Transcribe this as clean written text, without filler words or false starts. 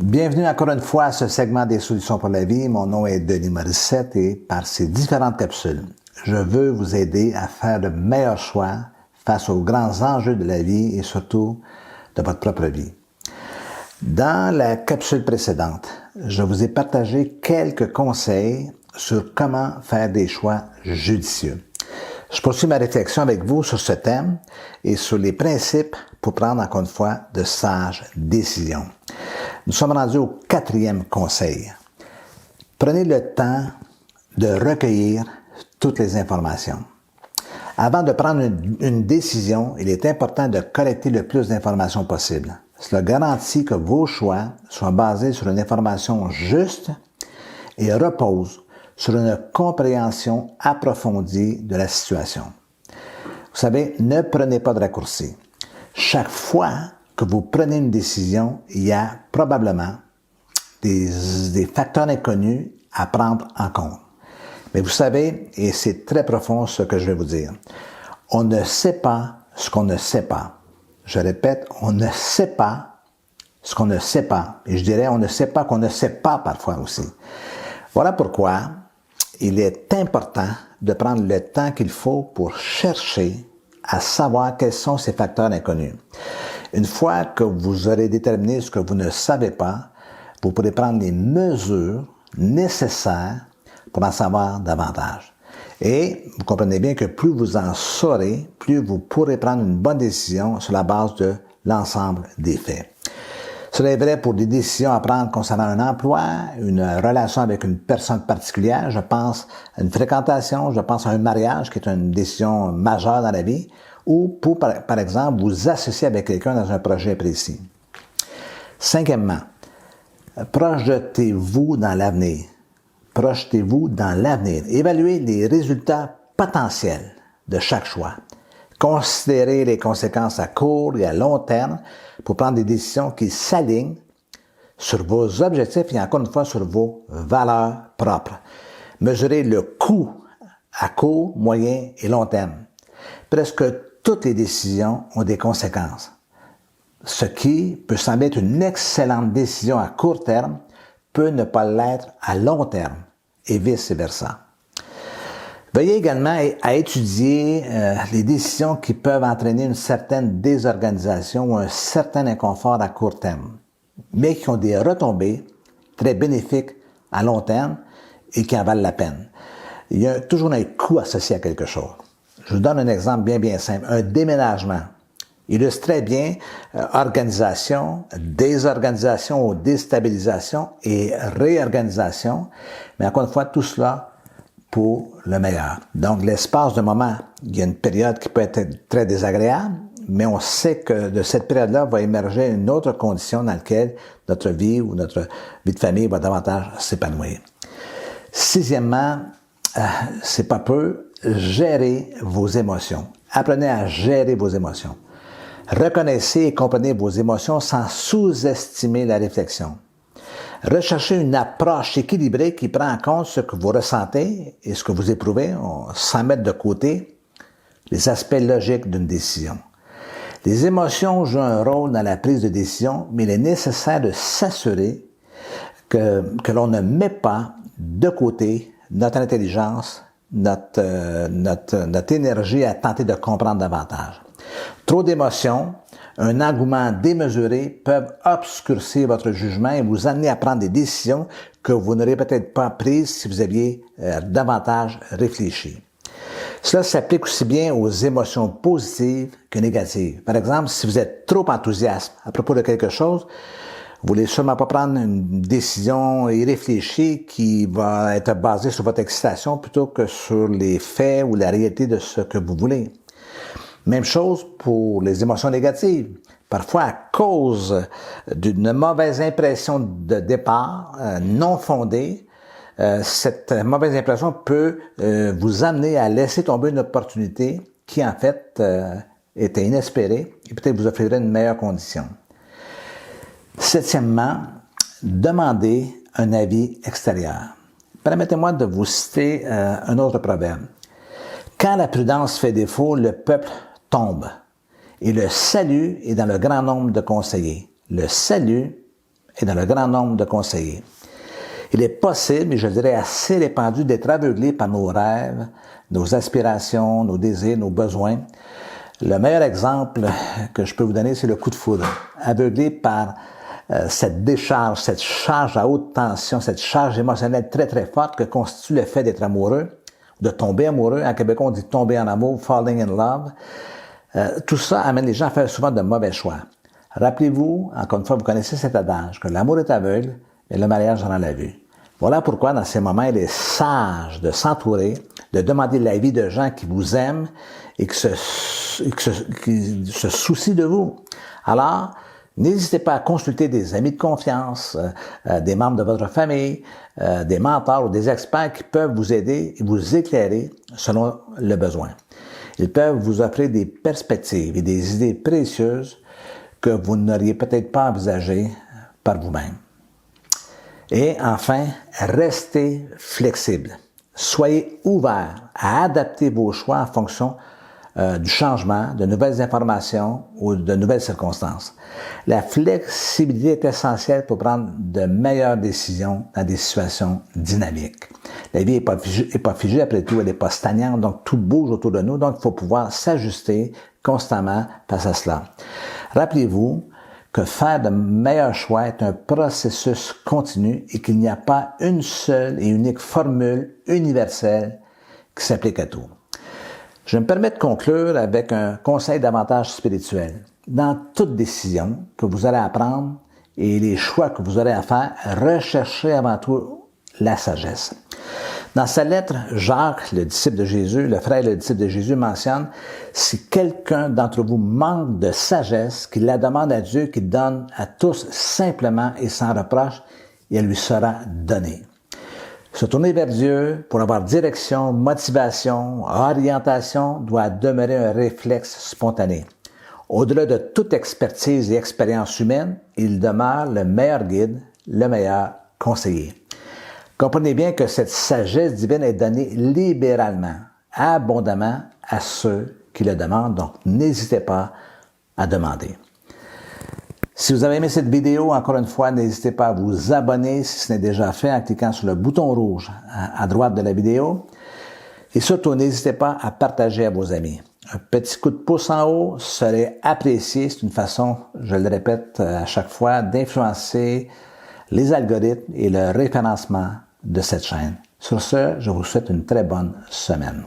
Bienvenue encore une fois à ce segment des solutions pour la vie. Mon nom est Denis Morissette et par ces différentes capsules, je veux vous aider à faire de meilleurs choix face aux grands enjeux de la vie et surtout de votre propre vie. Dans la capsule précédente, je vous ai partagé quelques conseils sur comment faire des choix judicieux. Je poursuis ma réflexion avec vous sur ce thème et sur les principes pour prendre encore une fois de sages décisions. Nous sommes rendus au 4e conseil. Prenez le temps de recueillir toutes les informations. Avant de prendre une décision, il est important de collecter le plus d'informations possible. Cela garantit que vos choix soient basés sur une information juste et reposent sur une compréhension approfondie de la situation. Vous savez, ne prenez pas de raccourcis. Chaque fois que vous prenez une décision, il y a probablement des facteurs inconnus à prendre en compte. Mais vous savez, et c'est très profond ce que je vais vous dire, on ne sait pas ce qu'on ne sait pas. Je répète, on ne sait pas ce qu'on ne sait pas. Et je dirais, on ne sait pas qu'on ne sait pas parfois aussi. Voilà pourquoi il est important de prendre le temps qu'il faut pour chercher à savoir quels sont ces facteurs inconnus. Une fois que vous aurez déterminé ce que vous ne savez pas, vous pourrez prendre les mesures nécessaires pour en savoir davantage. Et vous comprenez bien que plus vous en saurez, plus vous pourrez prendre une bonne décision sur la base de l'ensemble des faits. Cela est vrai pour des décisions à prendre concernant un emploi, une relation avec une personne particulière, je pense à une fréquentation, je pense à un mariage qui est une décision majeure dans la vie, ou pour, par exemple, vous associer avec quelqu'un dans un projet précis. 5e, projetez-vous dans l'avenir. Projetez-vous dans l'avenir. Évaluez les résultats potentiels de chaque choix. Considérez les conséquences à court et à long terme pour prendre des décisions qui s'alignent sur vos objectifs et encore une fois sur vos valeurs propres. Mesurez le coût à court, moyen et long terme. Presque toutes les décisions ont des conséquences. Ce qui peut sembler être une excellente décision à court terme peut ne pas l'être à long terme et vice-versa. Veuillez également à étudier les décisions qui peuvent entraîner une certaine désorganisation ou un certain inconfort à court terme, mais qui ont des retombées très bénéfiques à long terme et qui en valent la peine. Il y a toujours un coût associé à quelque chose. Je vous donne un exemple bien simple. Un déménagement illustre très bien organisation, désorganisation ou déstabilisation et réorganisation, mais encore une fois, tout cela pour le meilleur. Donc, l'espace de moment, il y a une période qui peut être très désagréable, mais on sait que de cette période-là va émerger une autre condition dans laquelle notre vie ou notre vie de famille va davantage s'épanouir. 6e, c'est pas peu, gérez vos émotions. Apprenez à gérer vos émotions. Reconnaissez et comprenez vos émotions sans sous-estimer la réflexion. Recherchez une approche équilibrée qui prend en compte ce que vous ressentez et ce que vous éprouvez, sans mettre de côté les aspects logiques d'une décision. Les émotions jouent un rôle dans la prise de décision, mais il est nécessaire de s'assurer que l'on ne met pas de côté notre intelligence, notre énergie à tenter de comprendre davantage. Trop d'émotions, un engouement démesuré peuvent obscurcir votre jugement et vous amener à prendre des décisions que vous n'aurez peut-être pas prises si vous aviez davantage réfléchi. Cela s'applique aussi bien aux émotions positives que négatives. Par exemple, si vous êtes trop enthousiaste à propos de quelque chose, vous voulez sûrement pas prendre une décision irréfléchie qui va être basée sur votre excitation plutôt que sur les faits ou la réalité de ce que vous voulez. Même chose pour les émotions négatives. Parfois, à cause d'une mauvaise impression de départ non fondée, cette mauvaise impression peut vous amener à laisser tomber une opportunité qui, en fait, était inespérée et peut-être vous offrirait une meilleure condition. 7e, demandez un avis extérieur. Permettez-moi de vous citer un autre proverbe. Quand la prudence fait défaut, le peuple tombe. Et le salut est dans le grand nombre de conseillers. Le salut et dans le grand nombre de conseillers. Il est possible, et je dirais assez répandu, d'être aveuglé par nos rêves, nos aspirations, nos désirs, nos besoins. Le meilleur exemple que je peux vous donner, c'est le coup de foudre. Aveuglé par cette décharge, cette charge à haute tension, cette charge émotionnelle très très forte que constitue le fait d'être amoureux, de tomber amoureux. En québécois, on dit tomber en amour, falling in love. Tout ça amène les gens à faire souvent de mauvais choix. Rappelez-vous, encore une fois, vous connaissez cet adage, que l'amour est aveugle, mais le mariage rend la vue. Voilà pourquoi, dans ces moments, il est sage de s'entourer, de demander l'avis de gens qui vous aiment et qui se soucient de vous. Alors, n'hésitez pas à consulter des amis de confiance, des membres de votre famille, des mentors ou des experts qui peuvent vous aider et vous éclairer selon le besoin. Ils peuvent vous offrir des perspectives et des idées précieuses que vous n'auriez peut-être pas envisagées par vous-même. Et enfin, restez flexible. Soyez ouvert à adapter vos choix en fonction du changement, de nouvelles informations ou de nouvelles circonstances. La flexibilité est essentielle pour prendre de meilleures décisions dans des situations dynamiques. La vie n'est pas figée après tout, elle n'est pas stagnante, donc tout bouge autour de nous, donc il faut pouvoir s'ajuster constamment face à cela. Rappelez-vous que faire de meilleurs choix est un processus continu et qu'il n'y a pas une seule et unique formule universelle qui s'applique à tout. Je me permets de conclure avec un conseil davantage spirituel. Dans toute décision que vous allez à prendre et les choix que vous aurez à faire, recherchez avant tout la sagesse. Dans sa lettre, Jacques, le disciple de Jésus, le frère et le disciple de Jésus mentionne « Si quelqu'un d'entre vous manque de sagesse, qu'il la demande à Dieu, qu'il donne à tous simplement et sans reproche, et elle lui sera donnée. » Se tourner vers Dieu pour avoir direction, motivation, orientation doit demeurer un réflexe spontané. Au-delà de toute expertise et expérience humaine, il demeure le meilleur guide, le meilleur conseiller. Comprenez bien que cette sagesse divine est donnée libéralement, abondamment à ceux qui le demandent, donc n'hésitez pas à demander. Si vous avez aimé cette vidéo, encore une fois, n'hésitez pas à vous abonner si ce n'est déjà fait en cliquant sur le bouton rouge à droite de la vidéo. Et surtout, n'hésitez pas à partager à vos amis. Un petit coup de pouce en haut serait apprécié. C'est une façon, je le répète à chaque fois, d'influencer les algorithmes et le référencement de cette chaîne. Sur ce, je vous souhaite une très bonne semaine.